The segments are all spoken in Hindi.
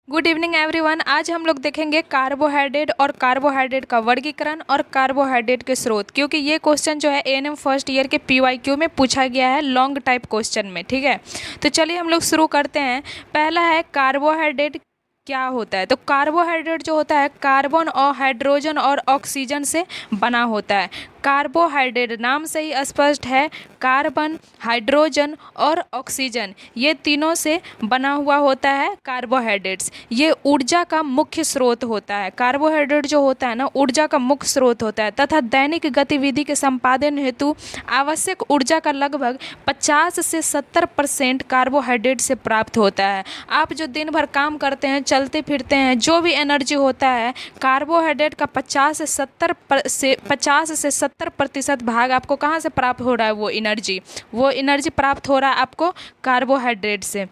Good evening everyone. आज हम लोग देखेंगे कार्बोहाइड्रेट और कार्बोहाइड्रेट का वर्गीकरण और कार्बोहाइड्रेट के स्रोत, क्योंकि ये क्वेश्चन जो है एएनएम फर्स्ट ईयर के पीवाईक्यू में पूछा गया है लॉन्ग टाइप क्वेश्चन में। ठीक है, तो चलिए हम लोग शुरू करते हैं। पहला है कार्बोहाइड्रेट क्या होता है। तो कार्बोहाइड्रेट जो होता है कार्बन और हाइड्रोजन और ऑक्सीजन से बना होता है। कार्बोहाइड्रेट नाम से ही स्पष्ट है, कार्बन, हाइड्रोजन और ऑक्सीजन ये तीनों से बना हुआ होता है कार्बोहाइड्रेट्स। ये ऊर्जा का मुख्य स्रोत होता है। कार्बोहाइड्रेट जो होता है ना, ऊर्जा का मुख्य स्रोत होता है तथा दैनिक गतिविधि के संपादन हेतु आवश्यक ऊर्जा का लगभग 50 से 70% कार्बोहाइड्रेट से प्राप्त होता है। आप जो दिन भर काम करते हैं, चलते फिरते हैं, जो भी एनर्जी होता है, कार्बोहाइड्रेट का 50 से 70% भाग आपको कहाँ से प्राप्त हो रहा है? वो एनर्जी प्राप्त हो रहा है आपको कार्बोहाइड्रेट से।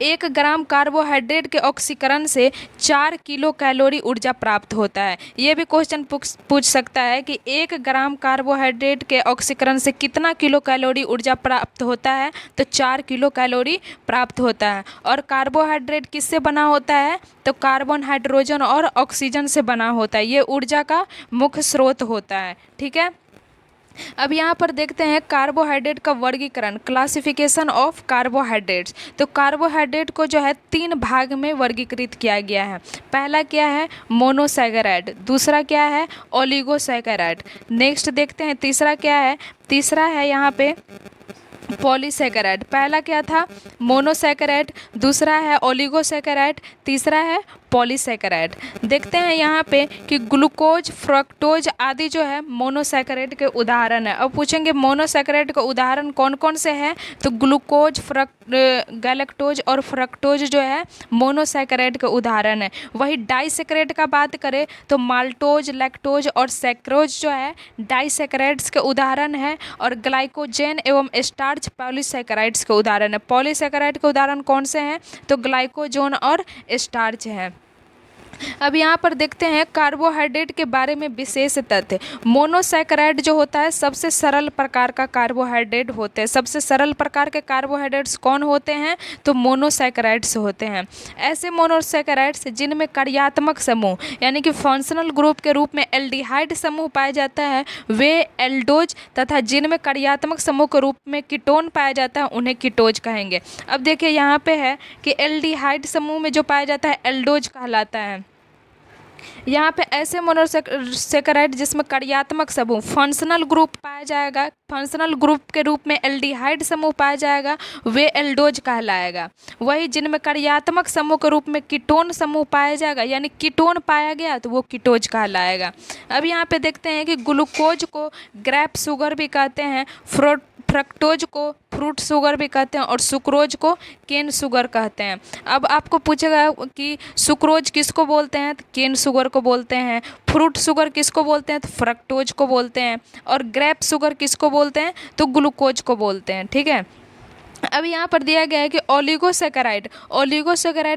1 ग्राम कार्बोहाइड्रेट के ऑक्सीकरण से 4 किलो कैलोरी ऊर्जा प्राप्त होता है। ये भी क्वेश्चन पूछ सकता है कि 1 ग्राम कार्बोहाइड्रेट के ऑक्सीकरण से कितना किलो कैलोरी ऊर्जा प्राप्त होता है? तो 4 किलो कैलोरी प्राप्त होता है। और कार्बोहाइड्रेट किससे बना होता है? तो कार्बन, हाइड्रोजन और ऑक्सीजन से बना होता है। ये ऊर्जा का मुख्य स्रोत होता है। ठीक है, अब यहाँ पर देखते हैं कार्बोहाइड्रेट का वर्गीकरण, क्लासिफिकेशन ऑफ कार्बोहाइड्रेट्स। तो कार्बोहाइड्रेट को जो है 3 भाग में वर्गीकृत किया गया है। पहला क्या है? मोनोसैकेराइड। दूसरा क्या है? ओलिगोसैकेराइड। नेक्स्ट देखते हैं तीसरा क्या है? तीसरा है यहाँ पे पॉलीसैकेराइड। पहला क्या था? मोनोसैकेराइड, दूसरा है ओलिगोसैकेराइड, तीसरा है पॉलीसैकेराइड। देखते हैं यहाँ पे कि ग्लूकोज, फ्रक्टोज आदि जो है मोनोसैकेराइड के उदाहरण है। अब पूछेंगे मोनोसैकेराइड का उदाहरण कौन कौन से हैं? तो ग्लूकोज, गैलेक्टोज और फ्रक्टोज जो है मोनोसैकेराइड के उदाहरण है। वही डाइसैकेराइड का बात करें तो माल्टोज, लैक्टोज और सैक्रोज जो है डाइसैकेराइड्स के उदाहरण है। और ग्लाइकोजेन एवं स्टार्च पॉलीसैकेराइड्स के उदाहरण है। पॉलीसैकेराइड के उदाहरण कौन से हैं? तो ग्लाइकोजन और स्टार्च है। अब यहाँ पर देखते हैं कार्बोहाइड्रेट के बारे में विशेष तथ्य। मोनोसैकेराइड जो होता है सबसे सरल प्रकार का कार्बोहाइड्रेट होते हैं। सबसे सरल प्रकार के कार्बोहाइड्रेट्स कौन होते हैं? तो मोनोसैकेराइड्स होते हैं। ऐसे मोनोसैकेराइड्स जिनमें कार्यात्मक समूह यानी कि फंक्शनल ग्रुप के रूप में एल्डिहाइड समूह पाया जाता है वे एल्डोज, तथा जिनमें कार्यात्मक समूह के रूप में कीटोन पाया जाता है उन्हें कीटोज कहेंगे। अब देखिए यहाँ पे है कि एल्डिहाइड समूह में जो पाया जाता है एल्डोज कहलाता है। यहाँ पे ऐसे मोनोसैकेराइड जिसमें कार्यात्मक समूह फंक्शनल ग्रुप पाया जाएगा, फंक्शनल ग्रुप के रूप में एल्डिहाइड समूह पाया जाएगा, वे एल्डोज कहलाएगा। वही जिनमें कार्यात्मक समूह के रूप में कीटोन समूह पाया जाएगा यानी कीटोन पाया गया तो वो कीटोज कहलाएगा। अब यहाँ पे देखते हैं कि ग्लूकोज को ग्रेप शुगर भी कहते हैं, फ्रक्टोज को फ्रूट शुगर भी कहते हैं और सुक्रोज को केन शुगर कहते हैं। अब आपको पूछेगा कि सुक्रोज किसको बोलते हैं? तो केन शुगर को बोलते हैं। फ्रूट शुगर किसको बोलते हैं? तो फ्रक्टोज को बोलते हैं। और ग्रेप शुगर किसको बोलते हैं? तो ग्लूकोज को बोलते हैं। ठीक है, अब यहाँ पर दिया गया है कि ओलिगोसैकेराइड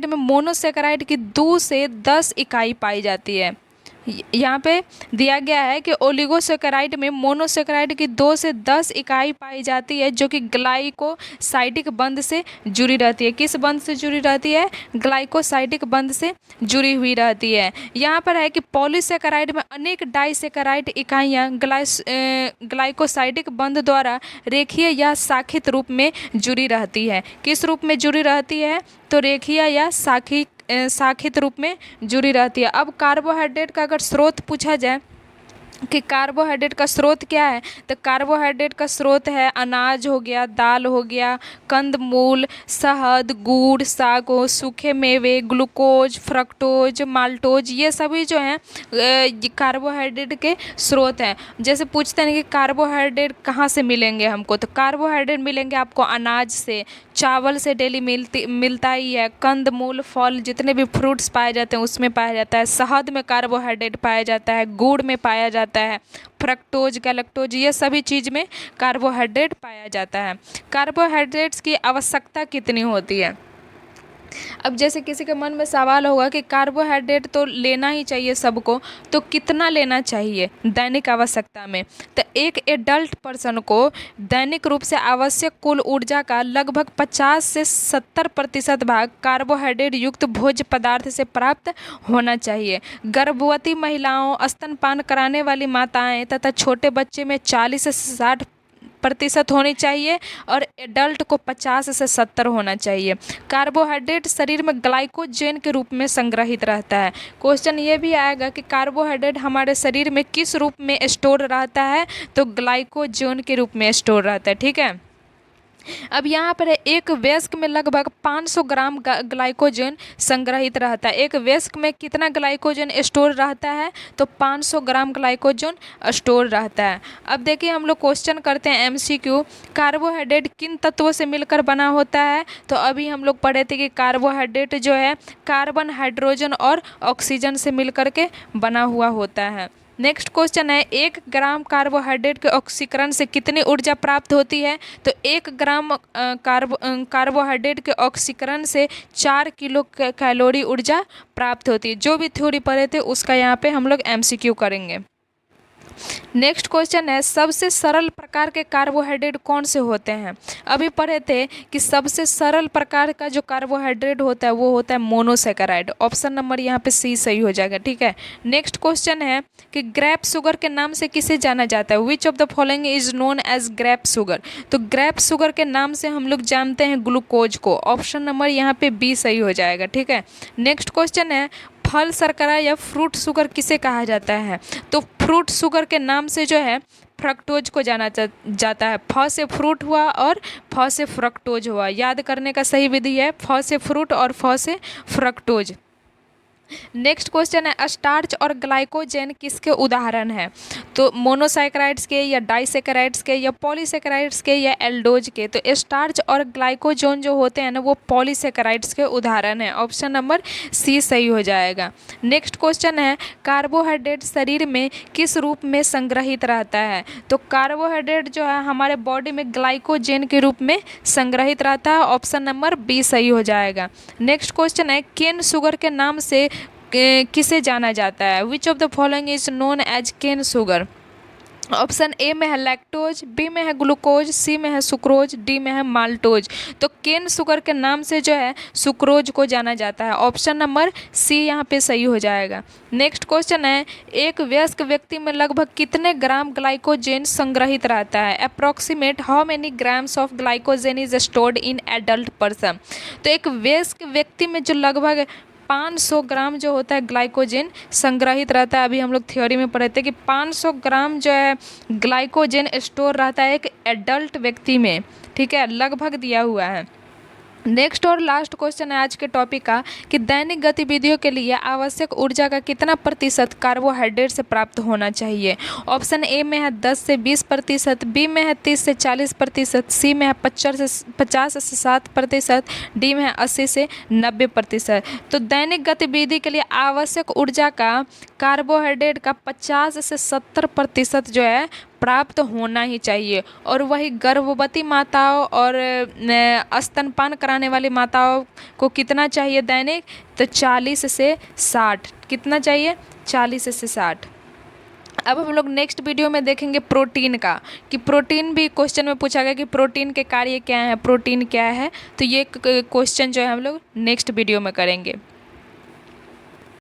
में मोनोसैकेराइड की 2 से 10 इकाई पाई जाती है। यहाँ पे दिया गया है कि ओलिगोसैकेराइड में मोनोसैकेराइड की 2 से 10 इकाई पाई जाती है जो कि ग्लाइकोसाइडिक बंध से जुड़ी रहती है। किस बंध से जुड़ी रहती है? ग्लाइकोसाइडिक बंध से जुड़ी हुई रहती है। यहाँ पर है कि पॉलीसैकेराइड में अनेक डाइसैकेराइड इकाइयाँ ग्लाइकोसाइडिक बंध द्वारा रेखीय या शाखित रूप में जुड़ी रहती है। किस रूप में जुड़ी रहती है? तो रेखीय या शाखित रूप में जुड़ी रहती है। अब कार्बोहाइड्रेट का अगर स्रोत पूछा जाए कि कार्बोहाइड्रेट का स्रोत क्या है, तो कार्बोहाइड्रेट का स्रोत है अनाज हो गया, दाल हो गया, कंदमूल, शहद, गुड़, सागो, सूखे मेवे, ग्लूकोज, फ्रक्टोज, माल्टोज ये सभी जो हैं कार्बोहाइड्रेट के स्रोत हैं। जैसे पूछते हैं कि कार्बोहाइड्रेट कहाँ से मिलेंगे हमको, तो कार्बोहाइड्रेट मिलेंगे आपको अनाज से, चावल से डेली मिलता ही है, कंदमूल, फल जितने भी फ्रूट्स पाए जाते हैं उसमें पाया जाता है, शहद में कार्बोहाइड्रेट पाया जाता है, गुड़ में पाया जाता है, फ्रक्टोज, गैलेक्टोज ये सभी चीज़ में कार्बोहाइड्रेट पाया जाता है। कार्बोहाइड्रेट्स की आवश्यकता कितनी होती है? अब जैसे किसी के मन में सवाल होगा कि कार्बोहाइड्रेट तो लेना ही चाहिए सबको, तो कितना लेना चाहिए दैनिक आवश्यकता में। तो एक एडल्ट पर्सन को दैनिक रूप से आवश्यक कुल ऊर्जा का लगभग 50 से 70% भाग कार्बोहाइड्रेट युक्त भोज्य पदार्थ से प्राप्त होना चाहिए। गर्भवती महिलाओं, स्तनपान कराने वाली माताएं तथा छोटे बच्चे में 40 से 60% होनी चाहिए और एडल्ट को 50 से 70 होना चाहिए। कार्बोहाइड्रेट शरीर में ग्लाइकोजन के रूप में संग्रहित रहता है। क्वेश्चन ये भी आएगा कि कार्बोहाइड्रेट हमारे शरीर में किस रूप में स्टोर रहता है, तो ग्लाइकोजन के रूप में स्टोर रहता है। ठीक है, अब यहाँ पर एक वयस्क में लगभग 500 ग्राम ग्लाइकोजन संग्रहित रहता है। एक वयस्क में कितना ग्लाइकोजन स्टोर रहता है, तो 500 ग्राम ग्लाइकोजन स्टोर रहता है। अब देखिए हम लोग क्वेश्चन करते हैं एमसीक्यू, कार्बोहाइड्रेट किन तत्वों से मिलकर बना होता है। तो अभी हम लोग पढ़े थे कि कार्बोहाइड्रेट जो है कार्बन, हाइड्रोजन और ऑक्सीजन से मिलकर के बना हुआ होता है। नेक्स्ट क्वेश्चन है, 1 ग्राम कार्बोहाइड्रेट के ऑक्सीकरण से कितनी ऊर्जा प्राप्त होती है। तो 1 ग्राम कार्बोहाइड्रेट के ऑक्सीकरण से 4 किलो कैलोरी ऊर्जा प्राप्त होती है। जो भी थ्योरी पढ़े थे उसका यहाँ पे हम लोग एमसीक्यू करेंगे। नेक्स्ट क्वेश्चन है, सबसे सरल प्रकार के कार्बोहाइड्रेट कौन से होते हैं। अभी पढ़े थे कि सबसे सरल प्रकार का जो कार्बोहाइड्रेट होता है वो होता है मोनोसैकेराइड। ऑप्शन नंबर यहाँ पे सी सही हो जाएगा। ठीक है, नेक्स्ट क्वेश्चन है कि ग्रेप शुगर के नाम से किसे जाना जाता है। Which of the following is known as grape sugar. तो ग्रेप शुगर के नाम से हम लोग जानते हैं ग्लूकोज को। ऑप्शन नंबर यहाँ पे बी सही हो जाएगा। ठीक है, नेक्स्ट क्वेश्चन है, फल शर्करा या फ्रूट शुगर किसे कहा जाता है। तो फ्रूट शुगर के नाम से जो है फ्रक्टोज को जाना जाता है। फ से फ्रूट हुआ और फ से फ्रक्टोज हुआ। याद करने का सही विधि है फ से फ्रूट और फ से फ्रक्टोज। नेक्स्ट क्वेश्चन है, स्टार्च और ग्लाइकोजन किसके उदाहरण हैं। तो मोनोसैकेराइड्स के या डाइसैकेराइड्स के या पॉलीसैकेराइड्स के या एल्डोज के। तो स्टार्च और ग्लाइकोजन जो होते हैं ना वो पॉलीसैकेराइड्स के उदाहरण हैं। ऑप्शन नंबर सी सही हो जाएगा। नेक्स्ट क्वेश्चन है, कार्बोहाइड्रेट शरीर में किस रूप में संग्रहित रहता है। तो कार्बोहाइड्रेट जो है हमारे बॉडी में ग्लाइकोजन के रूप में संग्रहित रहता है। ऑप्शन नंबर बी सही हो जाएगा। नेक्स्ट क्वेश्चन है, केन शुगर के नाम से किसे जाना जाता है। Which of the following is known as cane sugar. Option A में है लैक्टोज, बी में है ग्लूकोज, सी में है सुक्रोज, डी में है माल्टोज। तो केन शुगर के नाम से जो है सुक्रोज को जाना जाता है। ऑप्शन नंबर सी यहाँ पे सही हो जाएगा। नेक्स्ट क्वेश्चन है, एक वयस्क व्यक्ति में लगभग कितने ग्राम ग्लाइकोजन संग्रहित रहता है। Approximate how many grams of glycogen is stored in adult person. तो एक वयस्क व्यक्ति में जो लगभग 500 ग्राम जो होता है ग्लाइकोजन संग्रहित रहता है। अभी हम लोग थ्योरी में पढ़े थे कि 500 ग्राम जो है ग्लाइकोजन स्टोर रहता है एक एडल्ट व्यक्ति में। ठीक है, लगभग दिया हुआ है। नेक्स्ट और लास्ट क्वेश्चन है आज के टॉपिक का कि दैनिक गतिविधियों के लिए आवश्यक ऊर्जा का कितना प्रतिशत कार्बोहाइड्रेट से प्राप्त होना चाहिए। ऑप्शन ए में है 10 से 20%, बी में है 30 से 40%, सी में है 50 से 60%, डी में है 80 से 90%। तो दैनिक गतिविधि के लिए आवश्यक ऊर्जा का कार्बोहाइड्रेट का 50 से 70% जो है प्राप्त होना ही चाहिए। और वही गर्भवती माताओं और स्तनपान कराने वाली माताओं को कितना चाहिए दैनिक, तो 40 से 60। कितना चाहिए, 40 से 60। अब हम लोग नेक्स्ट वीडियो में देखेंगे प्रोटीन का, कि प्रोटीन भी क्वेश्चन में पूछा गया कि प्रोटीन के कार्य क्या है, प्रोटीन क्या है। तो ये क्वेश्चन जो है हम लोग नेक्स्ट वीडियो में करेंगे।